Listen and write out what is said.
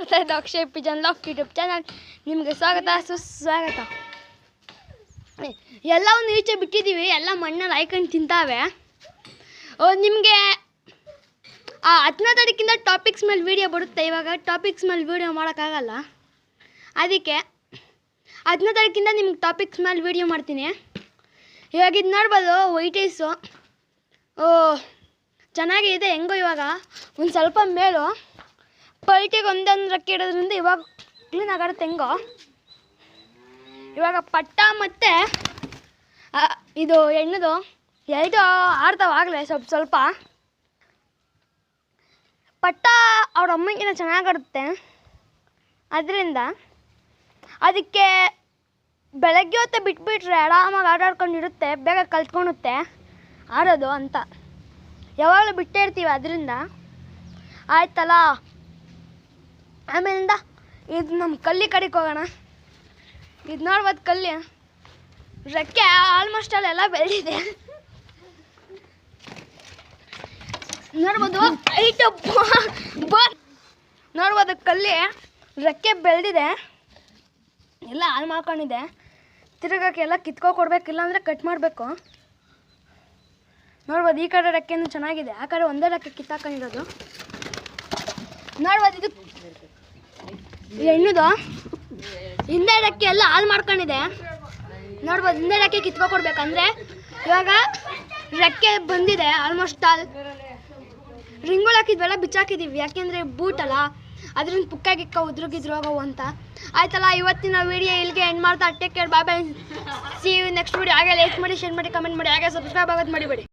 ಬರ್ತಾ ಇದ್ದ Akshay Pigeon loft YouTube channel ನಿಮಗೆ ಸ್ವಾಗತ ಸುಸ್ವಾಗತ. ಎಲ್ಲವನ್ನು ಈಚೆ ಬಿಟ್ಟಿದ್ದೀವಿ, ಎಲ್ಲ ಮಣ್ಣಲ್ಲಿ ಹಾಯ್ಕೊಂಡು ತಿಂತಾವೆ. ನಿಮಗೆ 10ನೇ ತಾರೀಕಿಂದ ಟಾಪಿಕ್ಸ್ ಮೇಲೆ ವೀಡಿಯೋ ಬರುತ್ತೆ. ಇವಾಗ ಟಾಪಿಕ್ಸ್ ಮೇಲೆ ವೀಡಿಯೋ ಮಾಡೋಕ್ಕಾಗಲ್ಲ, ಅದಕ್ಕೆ 10ನೇ ತಾರೀಕಿಂದ ನಿಮ್ಗೆ ಟಾಪಿಕ್ಸ್ ಮೇಲೆ ವೀಡಿಯೋ ಮಾಡ್ತೀನಿ. ಇವಾಗ ಇದು ನೋಡ್ಬೋದು, ವೈಟ್ ರೈಸು ಚೆನ್ನಾಗಿದೆ. ಹೆಂಗೋ ಇವಾಗ ಒಂದು ಸ್ವಲ್ಪ ಮೇಲು ಪಲ್ಟಿಗೆ ಒಂದೊಂದು ರಕ್ಕೆ ಇಡೋದ್ರಿಂದ ಇವಾಗ ಕ್ಲೀನ್ ಆಗಾಡುತ್ತೆ. ಹೆಂಗೋ ಇವಾಗ ಪಟ್ಟ ಮತ್ತು ಇದು ಎಣ್ಣೆದು ಎರಡು ಆಡ್ತಾವಾಗಲೇ ಸ್ವಲ್ಪ ಪಟ್ಟ ಅವ್ರ ಅಮ್ಮಂಗಿನ ಚೆನ್ನಾಗಾಡುತ್ತೆ. ಅದರಿಂದ ಅದಕ್ಕೆ ಬೆಳಗ್ಗೆ ಹೊತ್ತು ಬಿಟ್ಬಿಟ್ರೆ ಆರಾಮಾಗಿ ಆಟಾಡ್ಕೊಂಡಿರುತ್ತೆ, ಬೇಗ ಕಲ್ತ್ಕೊಳುತ್ತೆ ಆಡೋದು ಅಂತ. ಯಾವಾಗಲೂ ಬಿಟ್ಟೇ ಇರ್ತೀವಿ, ಅದರಿಂದ ಆಯ್ತಲ್ಲ. ಆಮೇಲಿಂದ ಇದು ನಮ್ಮ ಕಲ್ಲಿ ಕಡೆಗೆ ಹೋಗೋಣ. ಇದು ನೋಡ್ಬೋದು, ಕಲ್ಲಿ ರೆಕ್ಕೆ ಆಲ್ಮೋಸ್ಟ್ ಅಲ್ಲೆಲ್ಲ ಬೆಳೆದಿದೆ ನೋಡ್ಬೋದು. ಐಟು ನೋಡ್ಬೋದು, ಕಲ್ಲಿ ರೆಕ್ಕೆ ಬೆಳೆದಿದೆ, ಎಲ್ಲ ಹಾಳು ಮಾಡ್ಕೊಂಡಿದೆ. ತಿರುಗಕ್ಕೆಲ್ಲ ಕಿತ್ಕೊಡ್ಬೇಕು, ಇಲ್ಲಾಂದರೆ ಕಟ್ ಮಾಡಬೇಕು. ನೋಡ್ಬೋದು, ಈ ಕಡೆ ರೆಕ್ಕೆನೂ ಚೆನ್ನಾಗಿದೆ, ಆ ಕಡೆ ಒಂದೇ ರೆಕ್ಕೆ ಕಿತ್ತಾಕೊಂಡಿರೋದು. ನೋಡ್ಬೋದು, ಇದು ಹೆಣ್ಣುದು ಹಿಂದೆ ರೆಕ್ಕೆ ಎಲ್ಲ ಹಾಳು ಮಾಡ್ಕೊಂಡಿದೆ. ನೋಡ್ಬೋದು, ಹಿಂದೆ ರೆಕ್ಕೆ ಕಿತ್ಕೊಡ್ಬೇಕಂದ್ರೆ ಇವಾಗ ರೆಕ್ಕೆ ಬಂದಿದೆ ಆಲ್ಮೋಸ್ಟ್ ಆಲ್. ರಿಂಗುಳು ಹಾಕಿದ್ವೆಲ್ಲ ಬಿಚ್ಚಾಕಿದ್ದೀವಿ, ಯಾಕೆಂದರೆ ಬೂಟಲ್ಲ, ಅದರಿಂದ ಪುಕ್ಕಾಗಿಕ್ಕ ಉದ್ರುಗಿದ್ರು ಹೋಗವು ಅಂತ. ಆಯ್ತಲ್ಲ, ಇವತ್ತಿನ ವೀಡಿಯೋ ಇಲ್ಲಿಗೆ ಎಂಡ್ ಮಾಡ್ತಾ take care, bye bye, see you next video. ಹಾಗೆ ಲೈಕ್ ಮಾಡಿ, ಶೇರ್ ಮಾಡಿ, ಕಮೆಂಟ್ ಮಾಡಿ, ಹಾಗೆ ಸಬ್ಸ್ಕ್ರೈಬ್ ಆಗೋದು ಮರಿಬೇಡಿ.